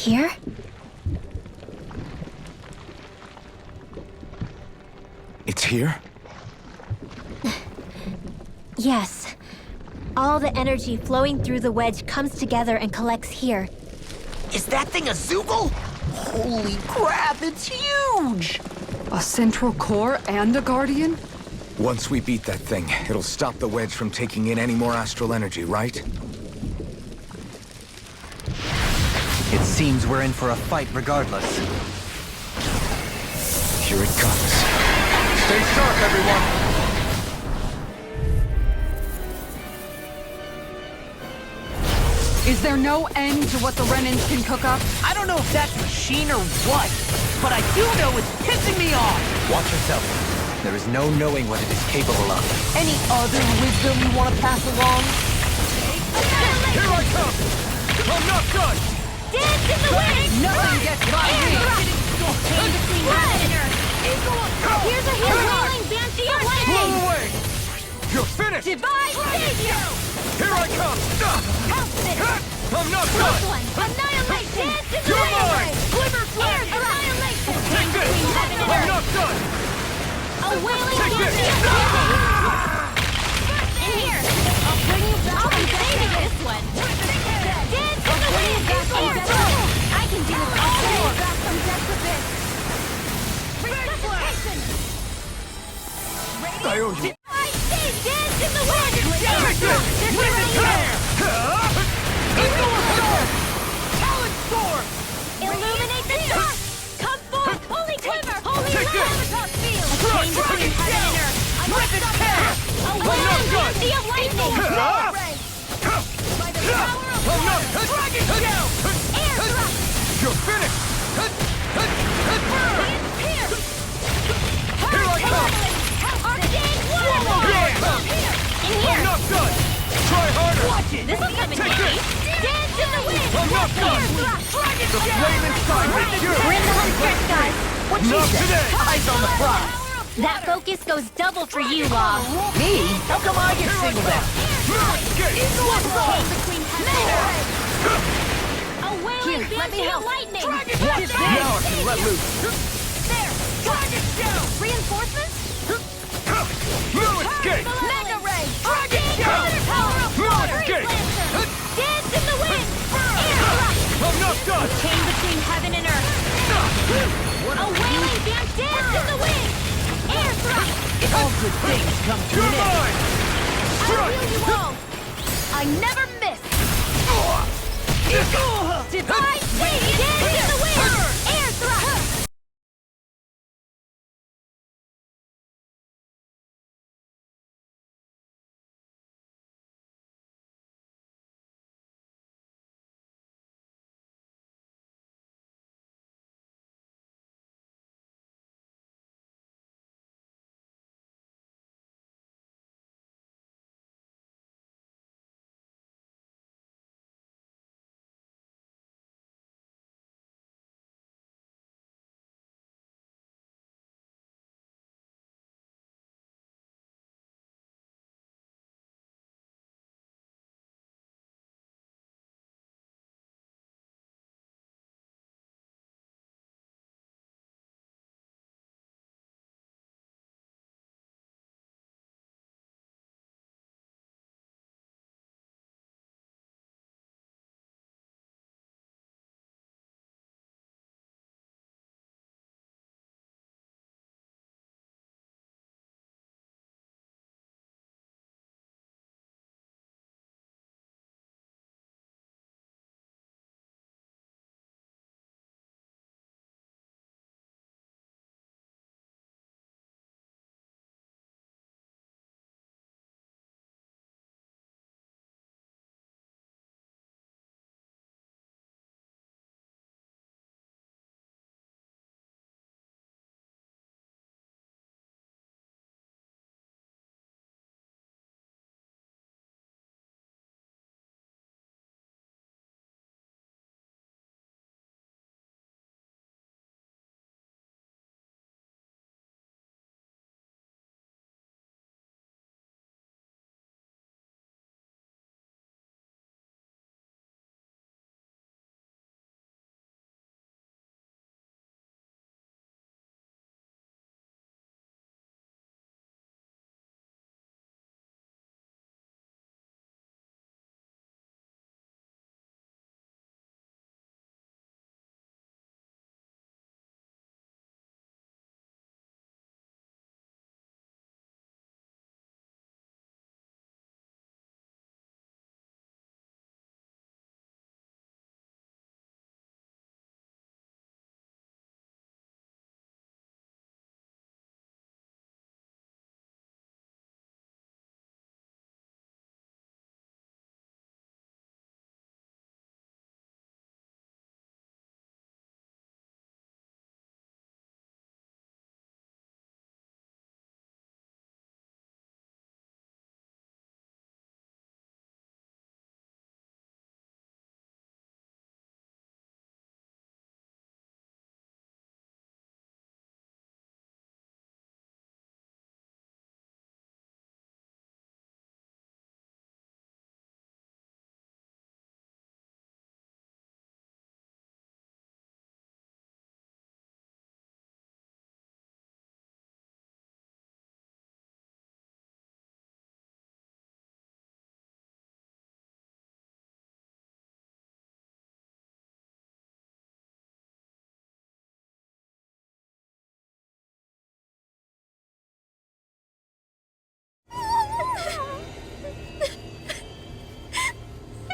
Here? It's here? Yes. All the energy flowing through the wedge comes together and collects here. Is that thing a Zoogle? Holy crap, it's huge! A central core and a guardian? Once we beat that thing, it'll stop the wedge from taking in any more astral energy, right? It seems we're in for a fight regardless. Here it comes. Stay sharp, everyone! Is there no end to what the Renans can cook up? I don't know if that's machine or what, but I do know it's pissing me off! Watch yourself. There is no knowing what it is capable of. Any other wisdom you want to pass along? Here I come! I'm not done! Dance in the wind! Nothing gets by me! Chain between heaven and earth. Here's a healing banshee of Blow lightning! away! You're finished! Divine savior! Here I come! House finished! I'm not Close done! one! Annihilation! Dance in the You're wind! mine! Glimmer flare! Annihilation! Chain Take this! between heaven and I'm earth. not done! A wailing Take this! banshee of lightning! In here! I'll bring you back. I'll be saving this one! Dance in the wind! I can do it all more! Back from death with this! Resuscitation! I owe you. I say dance in the wind! Take this! Wind and tear! Eagle Storm! Talon Storm! Illuminate the dark! Come forth, holy glimmer! Holy Take this! Gravitas field! A Crush! chain between heaven and earth! I Wind must and stop tear! her! A I'm not wailing done! banshee of lightning! By the power of I'm not... water! Dragon Shell! Air thrust! You're finished! Burn! Pierce! Here I come! Arcane waterfall! Here I come! In I'm here! not done! Try harder! Watch it! This'll come in Take handy! this! Dance in the wind! I'm not done! Air thrust! Dragon The shell! flame inside me! We're in the home stretch, guys! What she Not said? today! Eyes on the prize! That focus goes double for you, Law! Me? How come I get singled out? Chain between heaven and earth! A wailing banshee of lightning! Watch this! Now I can let loose! There! Dragon shell! Reinforcements? No escape! Mega ray! Dragon shell! Power of No water! escape! Dance in the wind! Air thrust! I'm not done! Chain between heaven and earth! A wailing banshee! Dance in the wind! Air thrust! All good things come to You're an end. mine! I'll heal you all! I never miss! Divine Seed! Dance in the wind! Air thrust!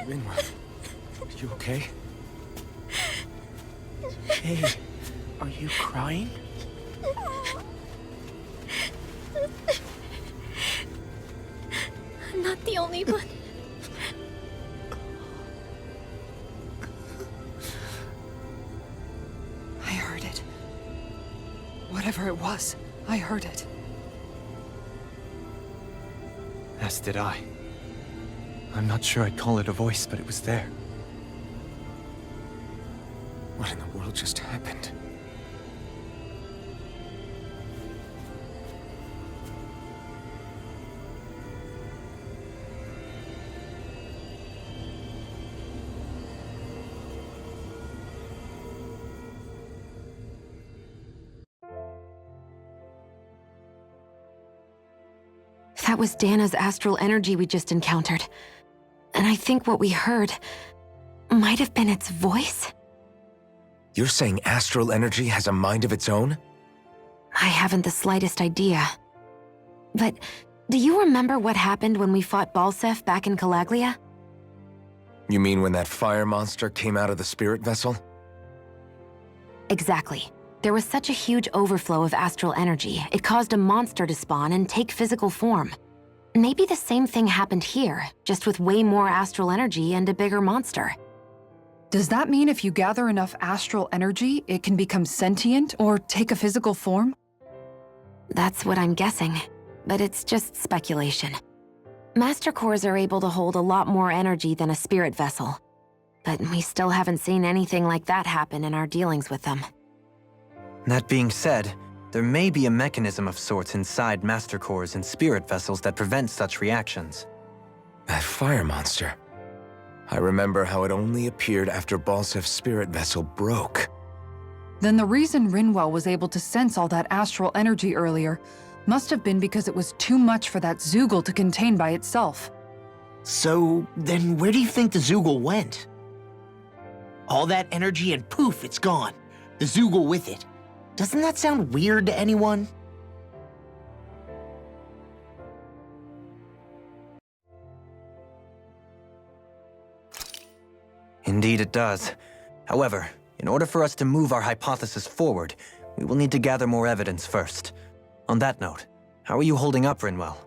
Rinwell, are you okay? Hey, are you crying? I'm not the only one. I heard it. Whatever it was, I heard it. As did I. I'm not sure I'd call it a voice, but it was there. What in the world just happened? That was Dana's astral energy we just encountered. And I think what we heard might have been its voice? You're saying astral energy has a mind of its own? I haven't the slightest idea. But do you remember what happened when we fought Balseph back in Calaglia? You mean when that fire monster came out of the spirit vessel? Exactly. There was such a huge overflow of astral energy, it caused a monster to spawn and take physical form. Maybe the same thing happened here, just with way more astral energy and a bigger monster. Does that mean if you gather enough astral energy, it can become sentient or take a physical form? That's what I'm guessing, but it's just speculation. Master Cores are able to hold a lot more energy than a spirit vessel, but we still haven't seen anything like that happen in our dealings with them. That being said, there may be a mechanism of sorts inside Master Cores and spirit vessels that prevent such reactions. That fire monster. I remember how it only appeared after Balsef's spirit vessel broke. Then the reason Rinwell was able to sense all that astral energy earlier must have been because it was too much for that Zoogle to contain by itself. So, then where do you think the Zoogle went? All that energy and poof, it's gone. The Zoogle with it. Doesn't that sound weird to anyone? Indeed it does. However, in order for us to move our hypothesis forward, we will need to gather more evidence first. On that note, how are you holding up, Rinwell?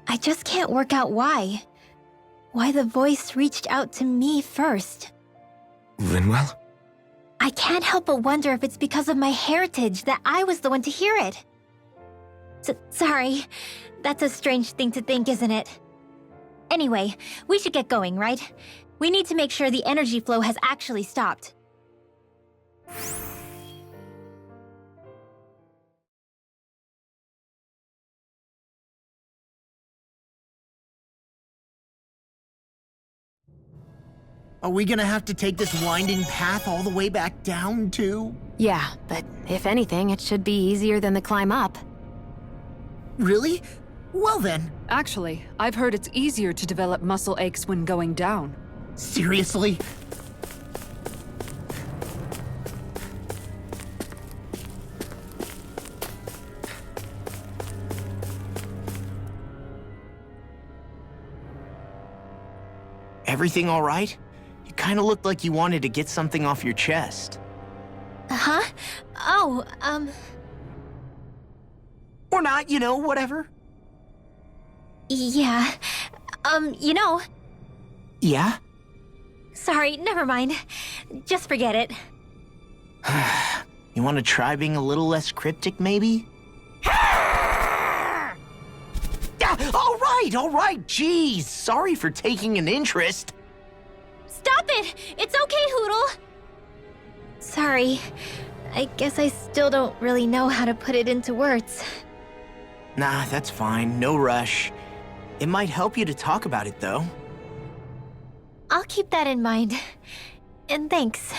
I just can't work out why. Why the voice reached out to me first. Rinwell? I can't help but wonder if it's because of my heritage that I was the one to hear it. Sorry. That's a strange thing to think, isn't it? Anyway, we should get going, right? We need to make sure the energy flow has actually stopped. Are we gonna have to take this winding path all the way back down, too? Yeah, but if anything, it should be easier than the climb up. Really? Well then. Actually, I've heard it's easier to develop muscle aches when going down. Seriously? Everything all right? You kinda looked like you wanted to get something off your chest. Huh? Oh, Or not, you know, whatever. yeah. Yeah? Sorry, never mind. Just forget it. You wanna try being a little less cryptic, maybe? All right, jeez. Sorry for taking an interest. Stop it! It's okay, Hootle! Sorry. I guess I still don't really know how to put it into words. Nah, that's fine. No rush. It might help you to talk about it, though. I'll keep that in mind. And thanks.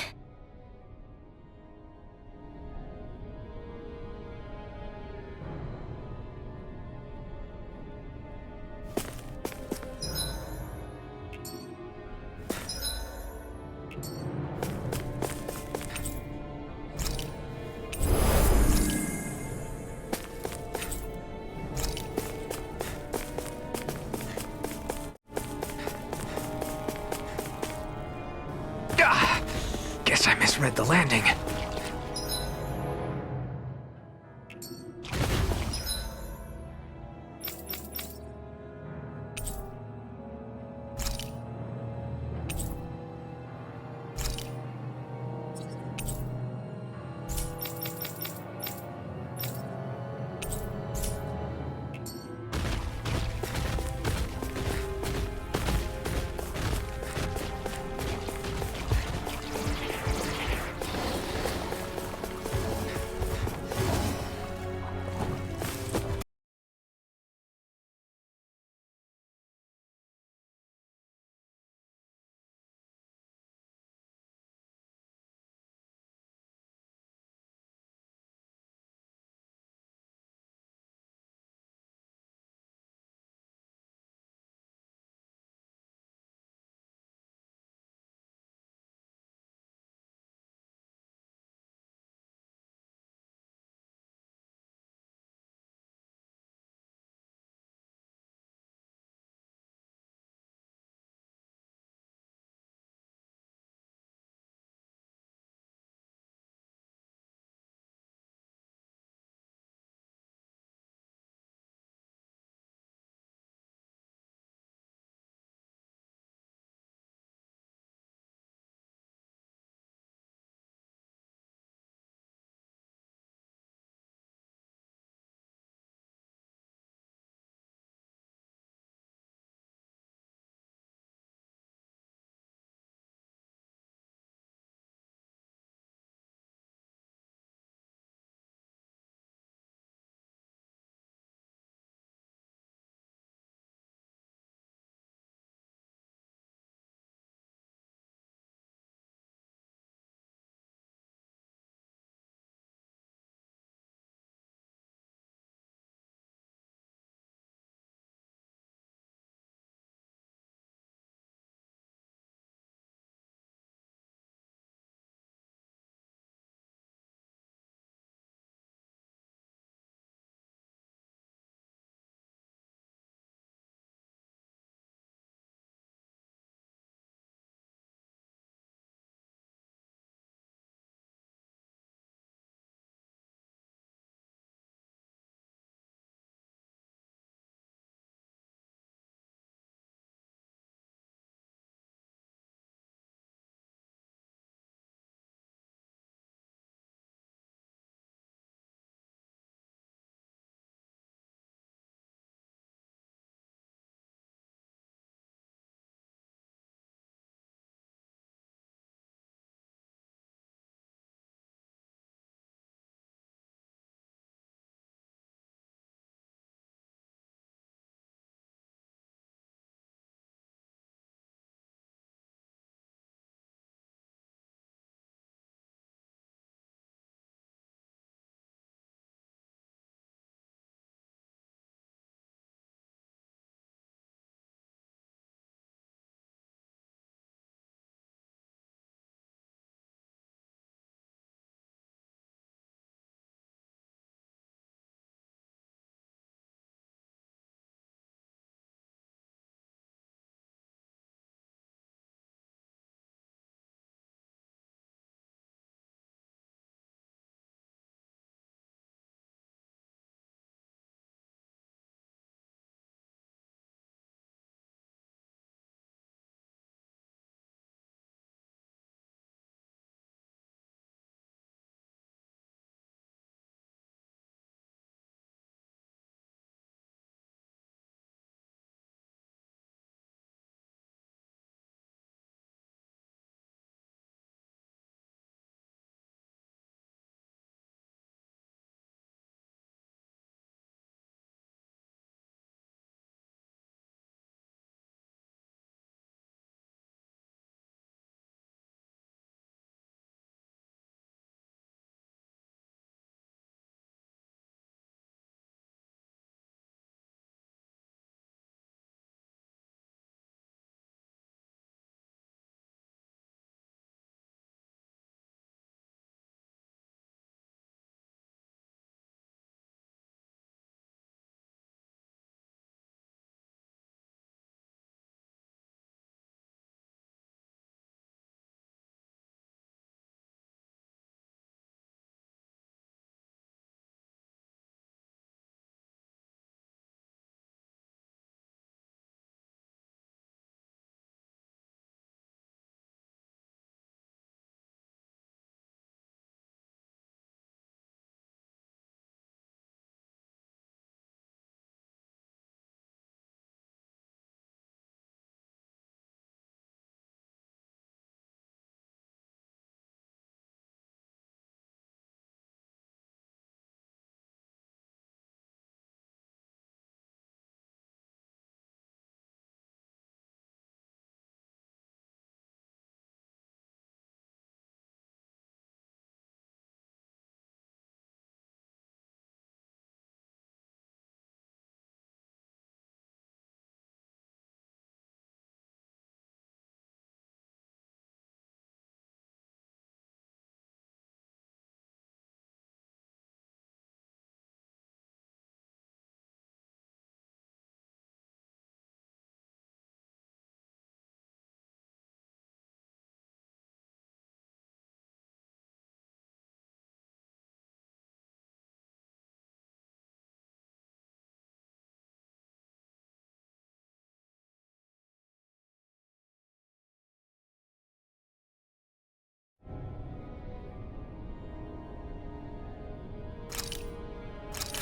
Guess I misread the landing.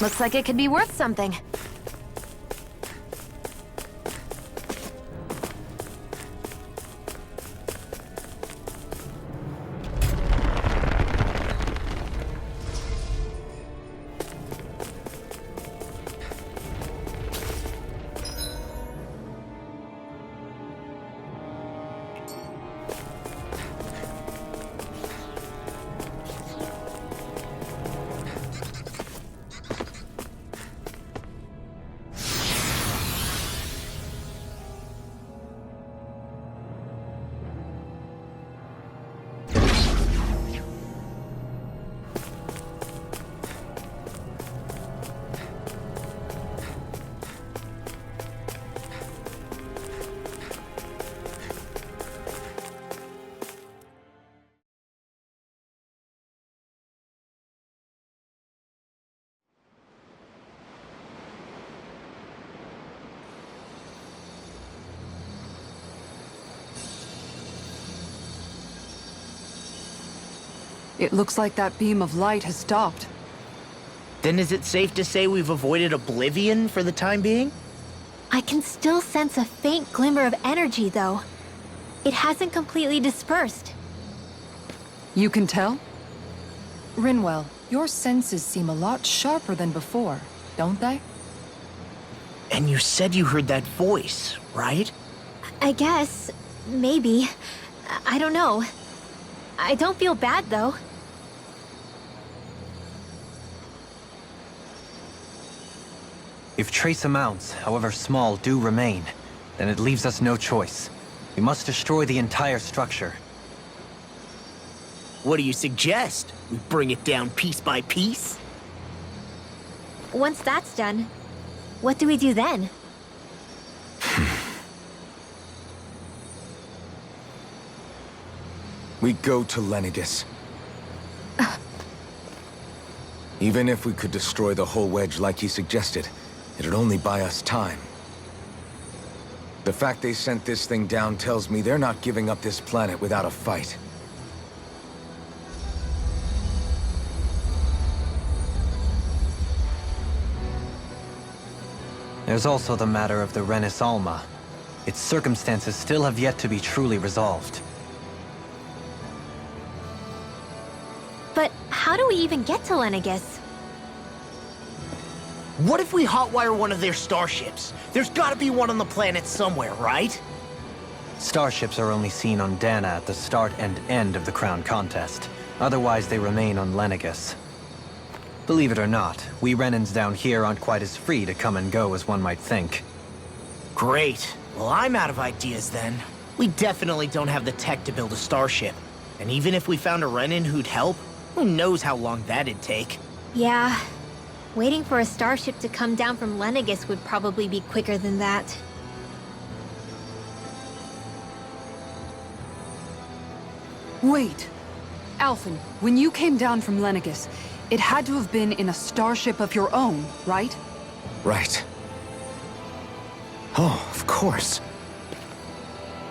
Looks like it could be worth something. It looks like that beam of light has stopped. Then is it safe to say we've avoided oblivion for the time being? I can still sense a faint glimmer of energy, though. It hasn't completely dispersed. You can tell? Rinwell, your senses seem a lot sharper than before, don't they? And you said you heard that voice, right? I guess. Maybe. I don't know. I don't feel bad, though. If trace amounts, however small, do remain, then it leaves us no choice. We must destroy the entire structure. What do you suggest? We bring it down piece by piece? Once that's done, what do we do then? We go to Lenegis. Even if we could destroy the whole wedge like he suggested, it'd only buy us time. The fact they sent this thing down tells me they're not giving up this planet without a fight. There's also the matter of the Renis Alma. Its circumstances still have yet to be truly resolved. But how do we even get to Lenegis? What if we hotwire one of their starships? There's gotta be one on the planet somewhere, right? Starships are only seen on Dana at the start and end of the Crown Contest. Otherwise, they remain on Lenegis. Believe it or not, we Renans down here aren't quite as free to come and go as one might think. Great. Well, I'm out of ideas then. We definitely don't have the tech to build a starship. And even if we found a Renin who'd help, who knows how long that'd take. Yeah. Waiting for a starship to come down from Lenegis would probably be quicker than that. Wait. Alphen, when you came down from Lenegis, it had to have been in a starship of your own, right? Right. Oh, of course.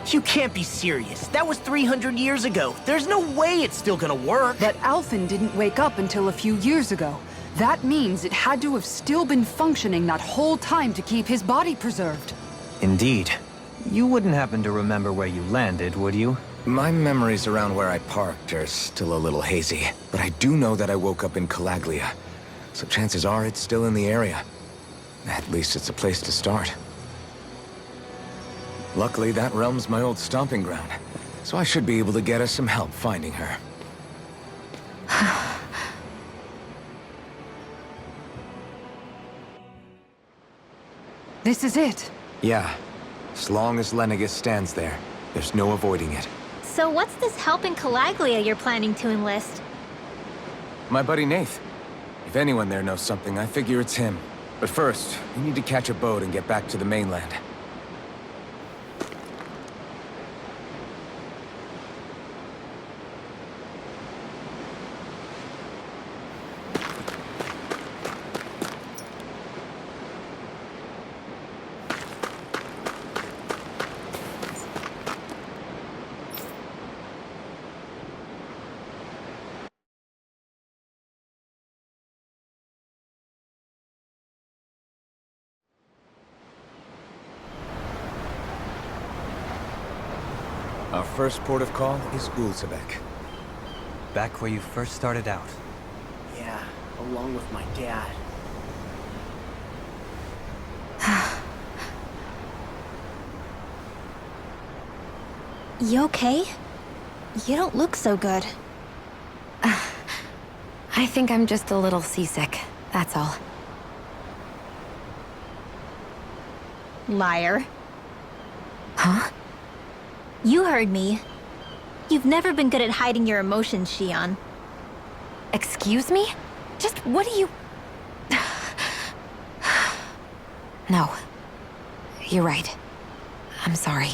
You can't be serious. That was 300 years ago. There's no way it's still gonna work. But Alphen didn't wake up until a few years ago. That means it had to have still been functioning that whole time to keep his body preserved. Indeed. You wouldn't happen to remember where you landed, would you? My memories around where I parked are still a little hazy, but I do know that I woke up in Calaglia, so chances are it's still in the area. At least it's a place to start. Luckily, that realm's my old stomping ground, so I should be able to get us some help finding her. This is it. Yeah, as long as Lenegis stands there, there's no avoiding it. So what's this help in Calaglia you're planning to enlist? My buddy Nath. If anyone there knows something, I figure it's him. But first, we need to catch a boat and get back to the mainland. Our first port of call is Ulzebek. Back where you first started out. Yeah, along with my dad. You okay? You don't look so good. I think I'm just a little seasick, that's all. Liar. Huh? You heard me. You've never been good at hiding your emotions, Shion. Excuse me? Just what do you... No. You're right. I'm sorry.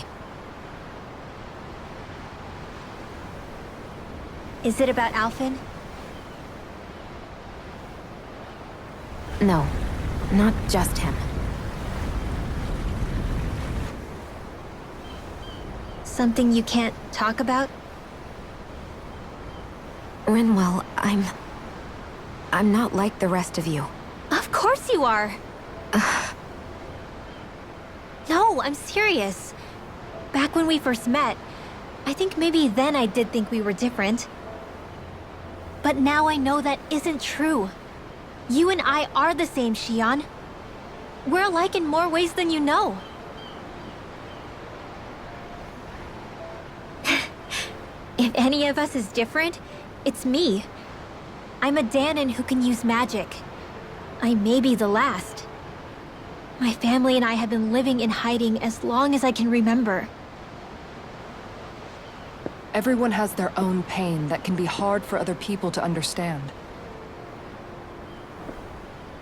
Is it about Alphen? No. Not just him. Something you can't talk about? Rinwell, I'm not like the rest of you. Of course you are! No, I'm serious. Back when we first met, I think maybe then I did think we were different. But now I know that isn't true. You and I are the same, Shion. We're alike in more ways than you know. If any of us is different, it's me. I'm a Danon who can use magic. I may be the last. My family and I have been living in hiding as long as I can remember. Everyone has their own pain that can be hard for other people to understand.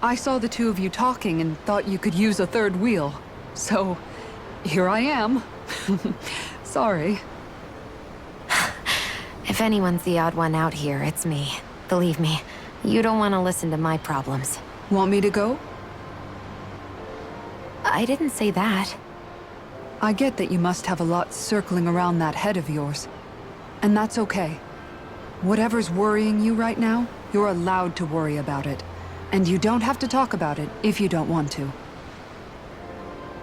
I saw the two of you talking and thought you could use a third wheel. So, here I am. Sorry. If anyone's the odd one out here, it's me. Believe me, you don't want to listen to my problems. Want me to go? I didn't say that. I get that you must have a lot circling around that head of yours. And that's okay. Whatever's worrying you right now, you're allowed to worry about it. And you don't have to talk about it if you don't want to.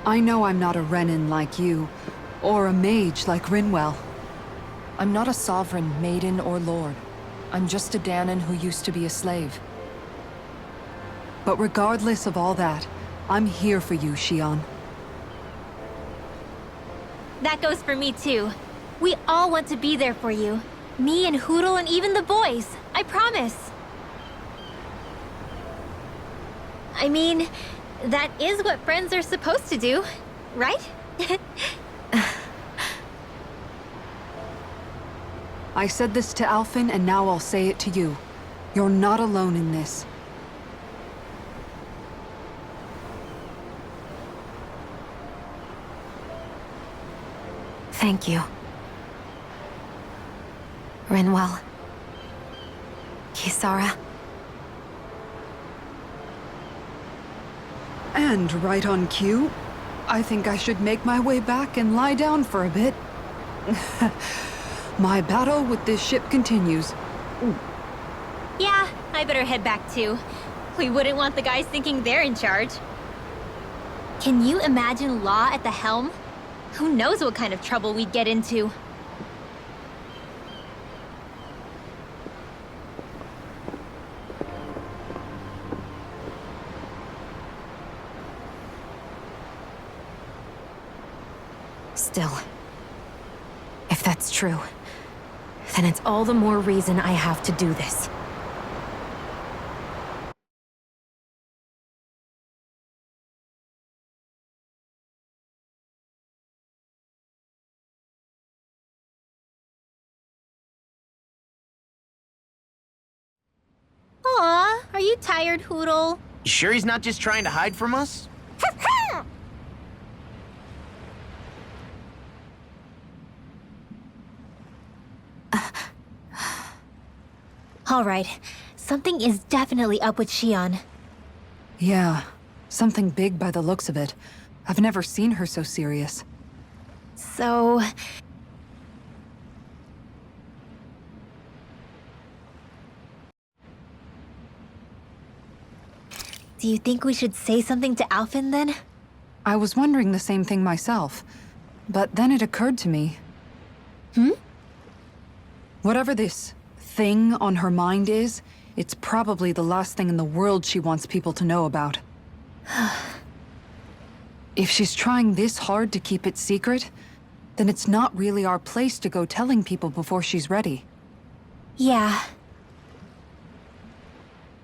I know I'm not a Renin like you, or a mage like Rinwell. I'm not a sovereign, maiden, or lord. I'm just a Danon who used to be a slave. But regardless of all that, I'm here for you, Shion. That goes for me too. We all want to be there for you. Me and Hootle and even the boys. I promise. I mean, that is what friends are supposed to do, right? I said this to Alphen, and now I'll say it to you. You're not alone in this. Thank you. Rinwell. Kisara. And right on cue, I think I should make my way back and lie down for a bit. My battle with this ship continues. Yeah, I better head back too. We wouldn't want the guys thinking they're in charge. Can you imagine Law at the helm? Who knows what kind of trouble we'd get into? Still, if that's true, then it's all the more reason I have to do this. Aw, are you tired, Hootle? You sure he's not just trying to hide from us? All right, something is definitely up with Shion. Yeah, something big by the looks of it. I've never seen her so serious. So... do you think we should say something to Alphen then? I was wondering the same thing myself, but then it occurred to me. Whatever this thing on her mind is, it's probably the last thing in the world she wants people to know about. If she's trying this hard to keep it secret, then it's not really our place to go telling people before she's ready. Yeah.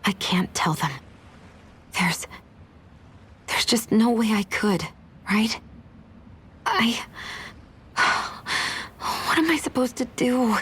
I can't tell them. There's just no way I could, right? What am I supposed to do?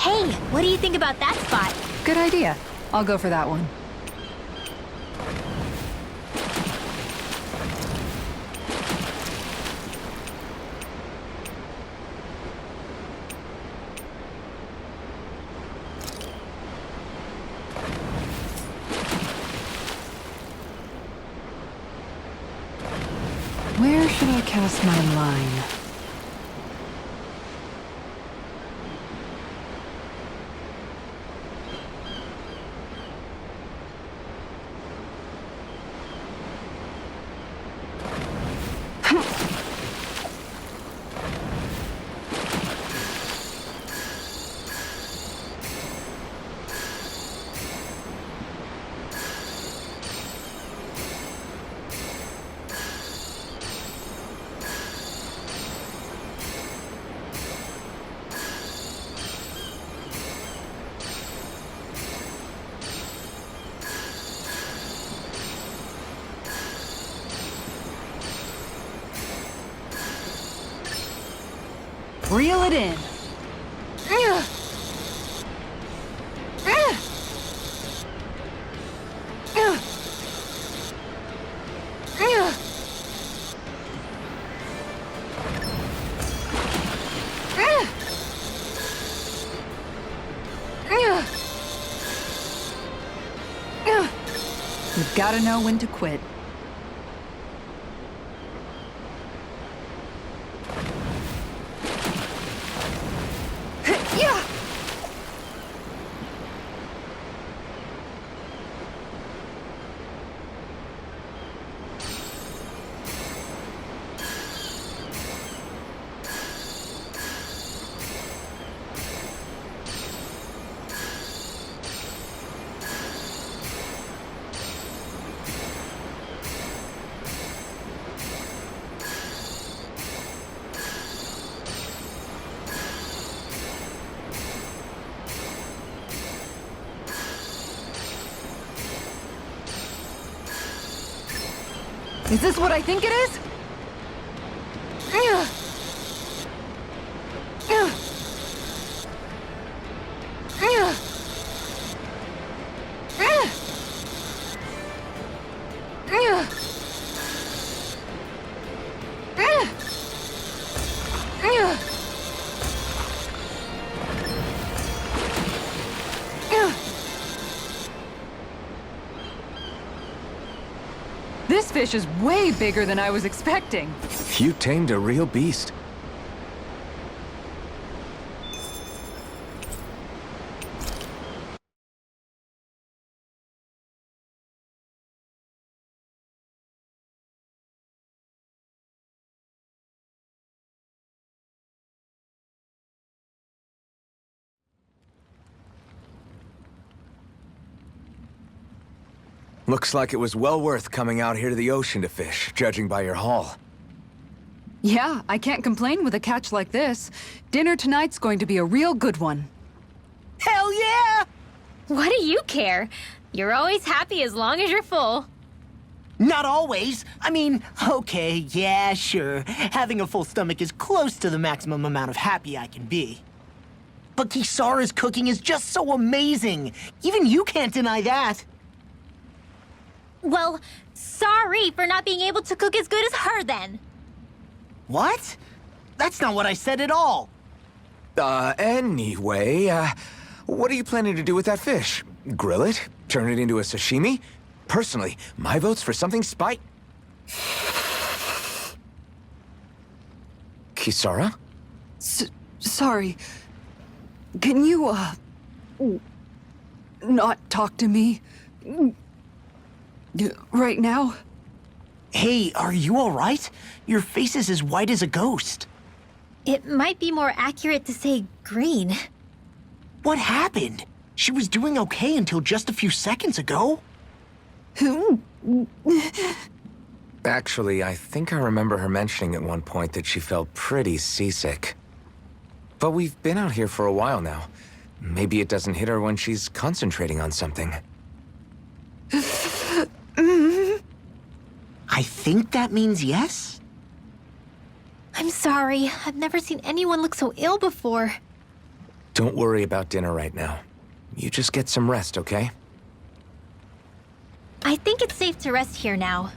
Hey, what do you think about that spot? Good idea. I'll go for that one. Where should I cast my line? Reel it in. You've got to know when to quit. Is this what I think it is? This fish is way bigger than I was expecting. You tamed a real beast. Looks like it was well worth coming out here to the ocean to fish, judging by your haul. Yeah, I can't complain with a catch like this. Dinner tonight's going to be a real good one. Hell yeah! What do you care? You're always happy as long as you're full. Not always. I mean, okay, yeah, sure. Having a full stomach is close to the maximum amount of happy I can be. But Kisara's cooking is just so amazing. Even you can't deny that. Well, sorry for not being able to cook as good as her then. What? That's not what I said at all. Anyway, what are you planning to do with that fish? Grill it? Turn it into a sashimi? Personally, my vote's for something Kisara? Sorry. Can you, not talk to me? Right now? Hey, are you all right? Your face is as white as a ghost. It might be more accurate to say green. What happened? She was doing okay until just a few seconds ago. Actually, I think I remember her mentioning at one point that she felt pretty seasick. But we've been out here for a while now. Maybe it doesn't hit her when she's concentrating on something. I think that means yes? I'm sorry. I've never seen anyone look so ill before. Don't worry about dinner right now. You just get some rest, okay? I think it's safe to rest here now.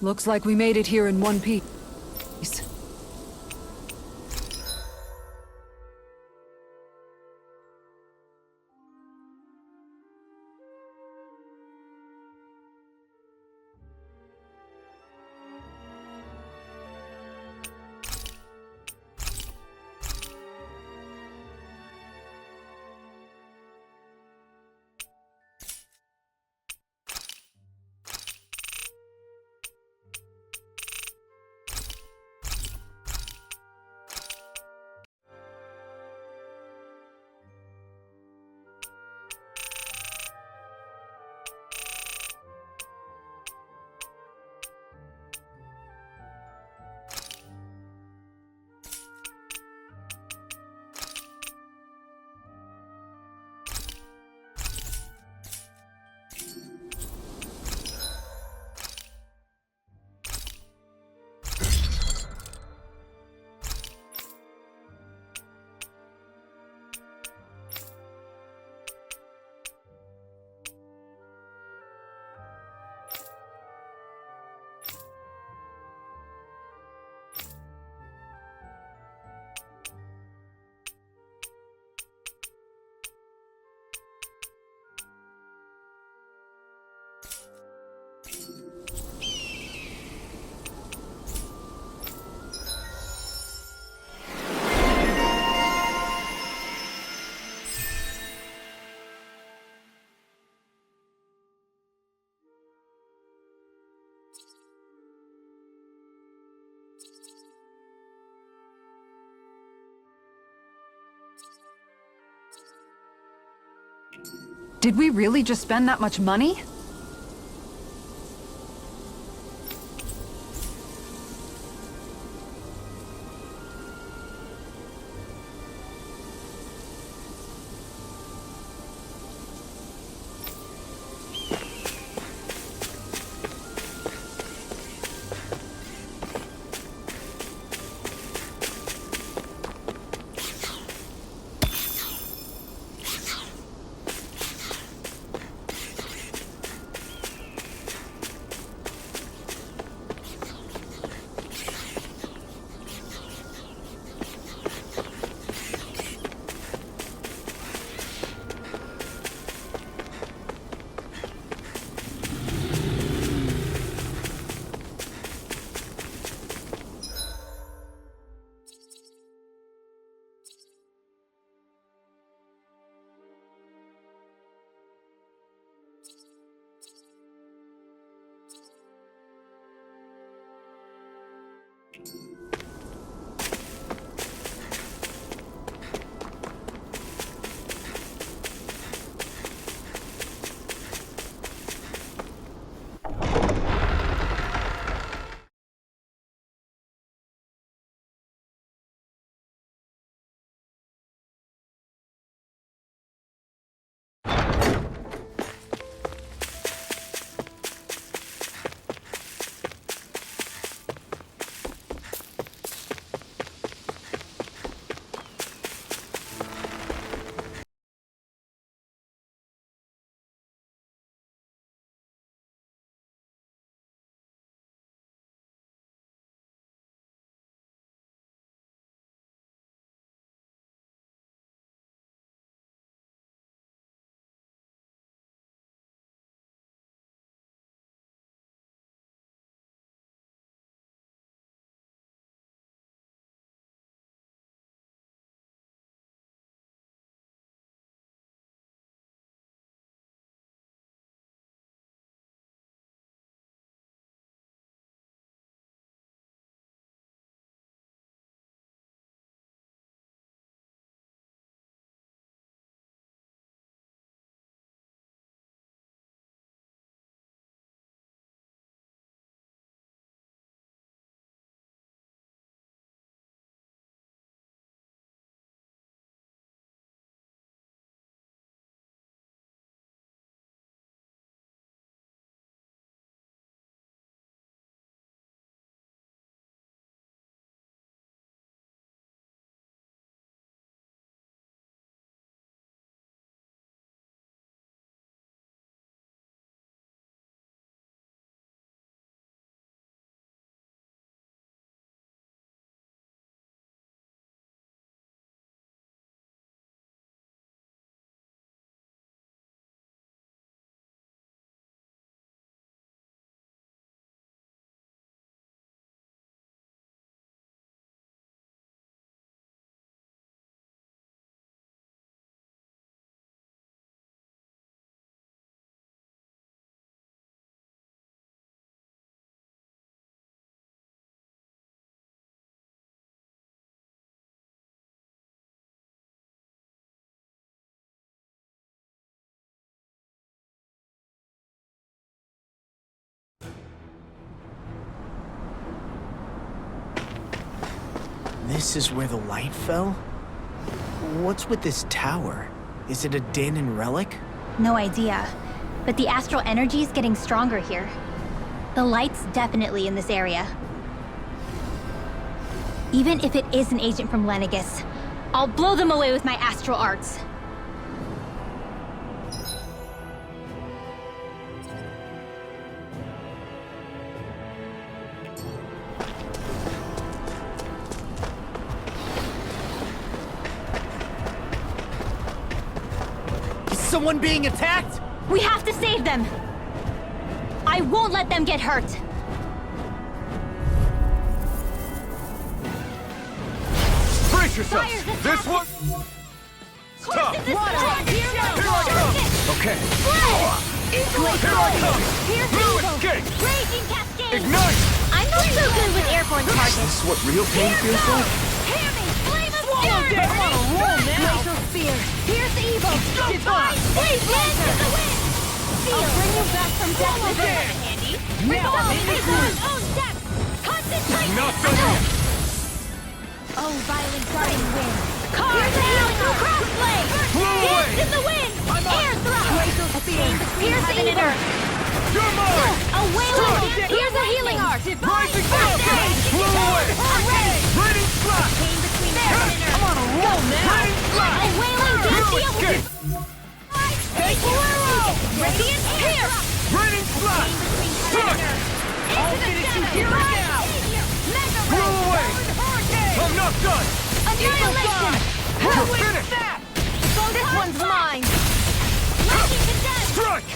Looks like we made it here in one piece. Did we really just spend that much money? This is where the light fell? What's with this tower? Is it a Dahnan relic? No idea. But the astral energy is getting stronger here. The light's definitely in this area. Even if it is an agent from Lenegis, I'll blow them away with my astral arts. Is someone being attacked? We have to save them! I won't let them get hurt! Brace yourselves! This one... Stop! Here I come! Okay. Here's Blue Eagle! escape! Raging Cascade! Ignite! I'm not so good with airborne Is targets. this what real pain feels like? Hear me! Flame of Swallow Fury! them! I'm on a roll now! Glacial Spear! Here's Evil! Divine! Wave Lance in the wind! I'll bring you back from death with them! handy! Now, Resolve in the his own depth! Concentrate! Not done yet! Oh, violent guardian wind! Here's the healing crossblade! Dance in the wind! Air thrust! Glacial Spear! Here's the Evil! You're mine! A wailing dance! Here's a healing art! Rising Falcon! Blow away! Raining Slash! I'm on a roll now! Raining A Slash! wailing Blue dance! escape! Radiant Pierce! Raining Slash! Strike! I'll finish you here and now! Blow away! I'm not done! Annihilation! You're finished! This one's mine! Strike!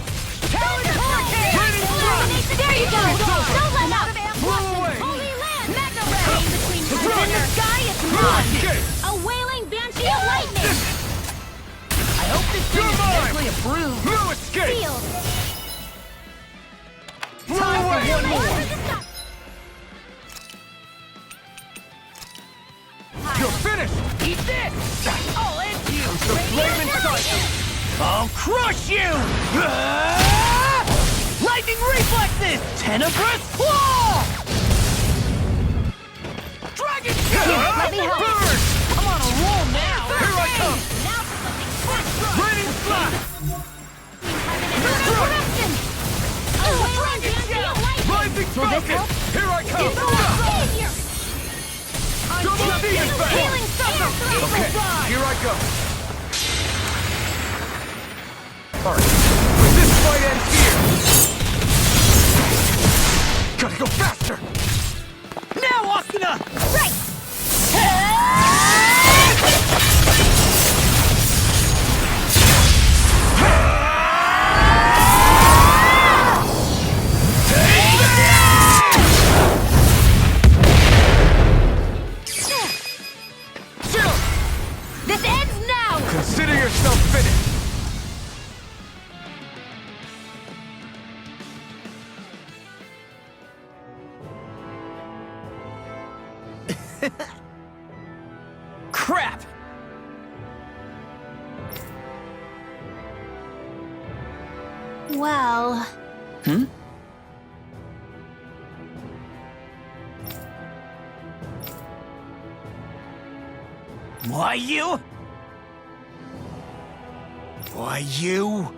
Raining Slash! There you go! Don't let up! Blow away! Holy Land! Magna Ray! Between heaven and earth! Sky, it's Blue mine! escape! A wailing banshee of lightning! I hope this thing You're is mine! medically approved. Blue escape! Sealed! Blow away! One more! You're finished! Eat this! I'll end you! The flaming cycle! I'll crush you! Lightning reflexes! Tenebrous claw! Dragon Tail! Let me help! Burn! I'm on a roll now! Here I come! Now for something Raining Slash! Corruption! A wailing banshee of lightning! Rising Falcon! Here I come! Savior! Double Demon Fang! Healing circle! Okay, here I go! Alright, but this fight ends here! Gotta go faster! Now, Asuna! Right! Chill! This ends now! Consider yourself finished! Crap! Well... Why you? Why you?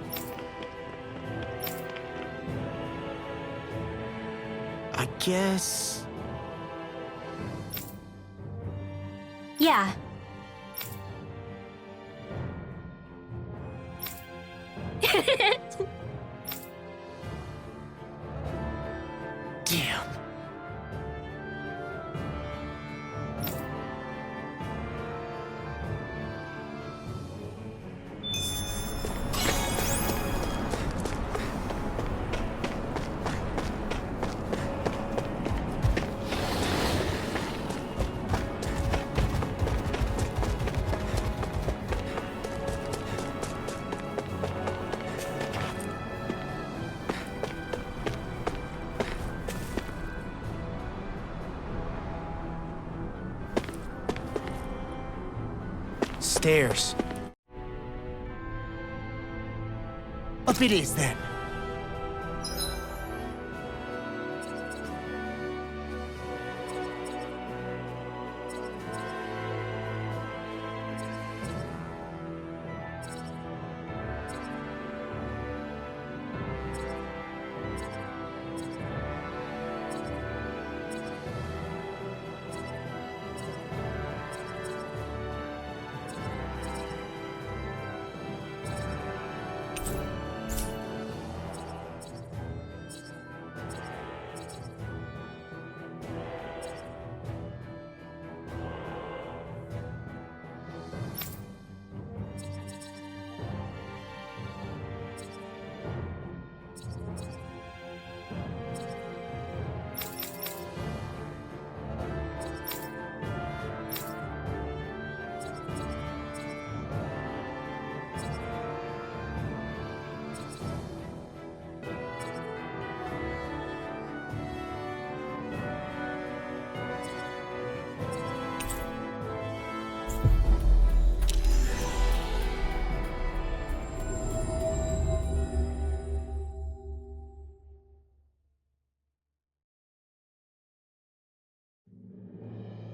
I guess... Yeah. Damn. Stairs. Up it is, then.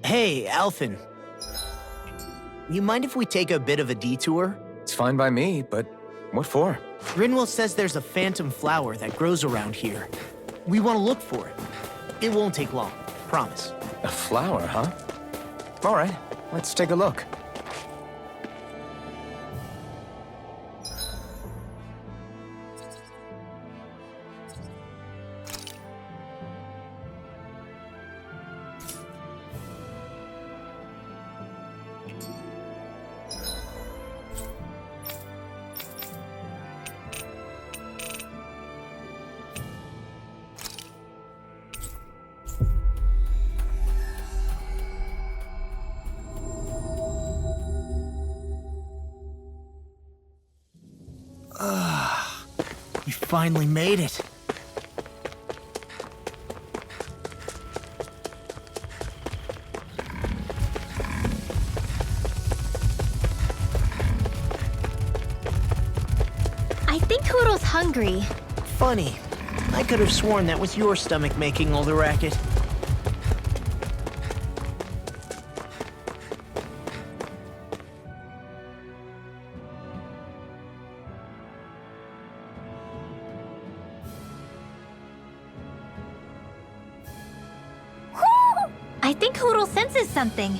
Hey, Alphen. You mind if we take a bit of a detour? It's fine by me, but what for? Rinwell says there's a phantom flower that grows around here. We want to look for it. It won't take long, promise. A flower, huh? All right, let's take a look. You finally made it. I think Hoodle's hungry. Funny. I could have sworn that was your stomach making all the racket. I think Hoodle senses something.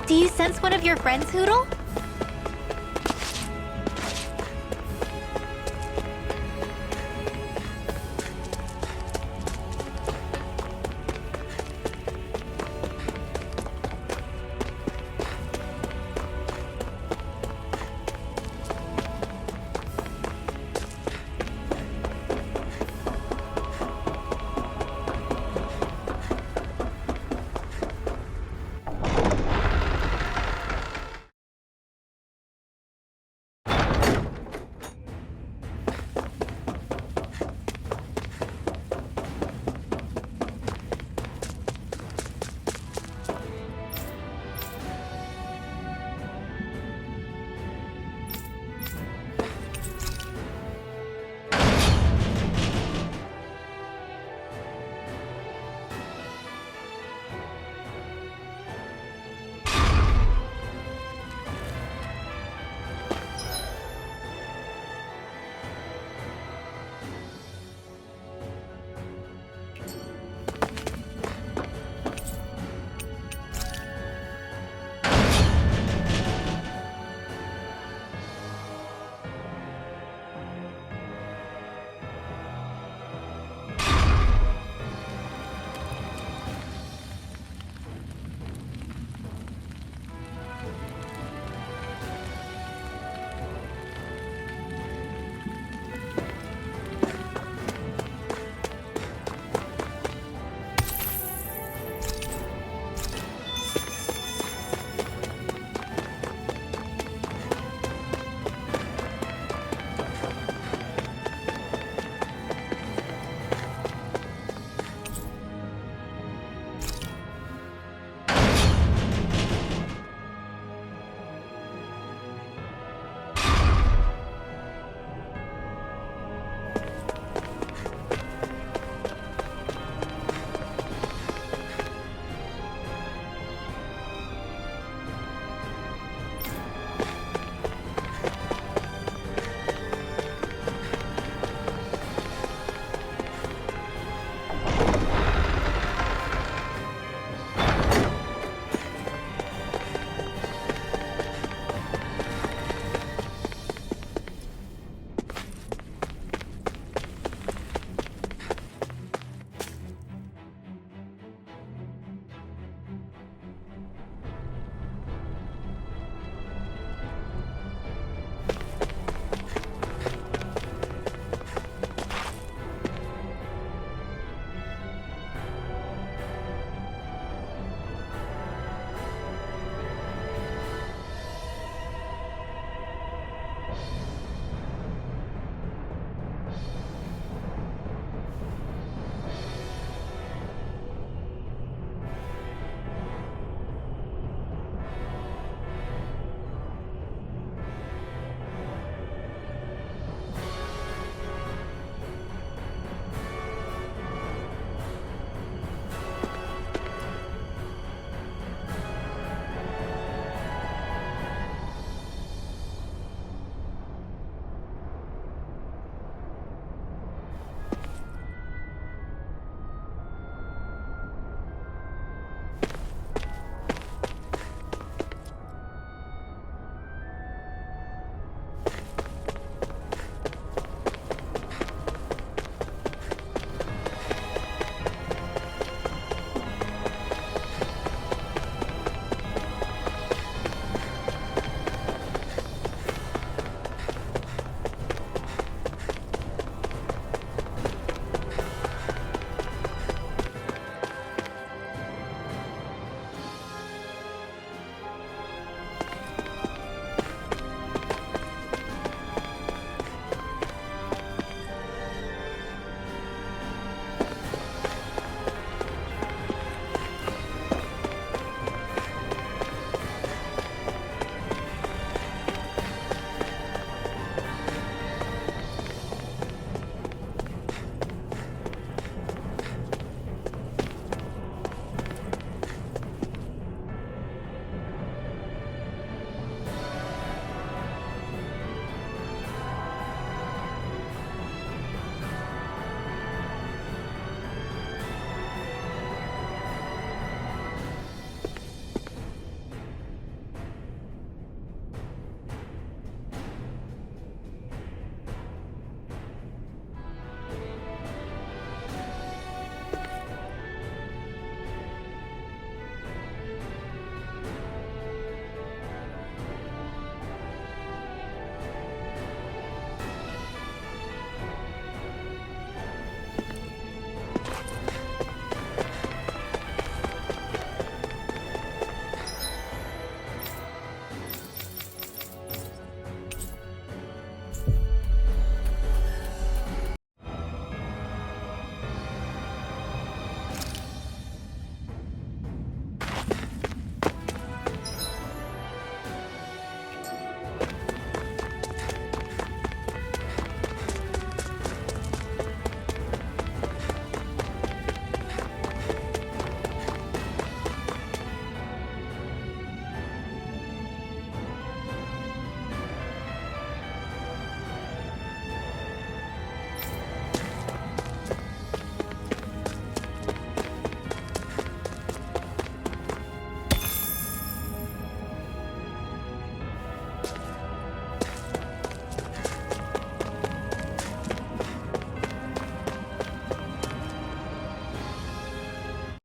Do you sense one of your friends, Hoodle?